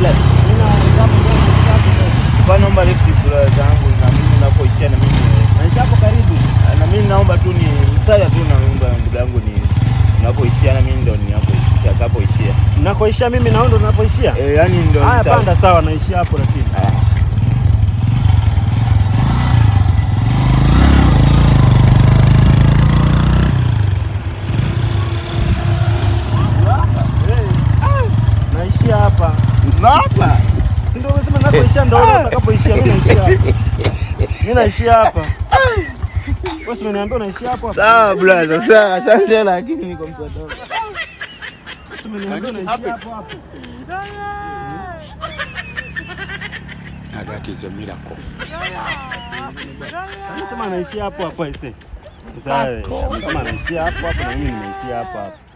black. Kwa naomba lift zangu na mimi ninapoishia na mimi. Na hapo karibu. Na mimi naomba tu ni msaada tu na ndugu yangu ni ninapoishia na mimi ndo ninapoishia. Nakoishia mimi na ndo ninapoishia? Yaani ndo. Haya panda sawa naishia hapo lakini. Naishia hapa. Hapa. Si ndio umesema nakoishia ndo utakapoishia mimi naishia hapa. Mimi naishia hapa. Wewe umeniambia unaishia hapo. Sawa brother, sawa. Asante lakini niko msaada. Umeniambia unaishia hapo. That is a miracle. Anasema anaishia hapo ise. Sasa kama anaishia hapo na mimi nimeishia hapo.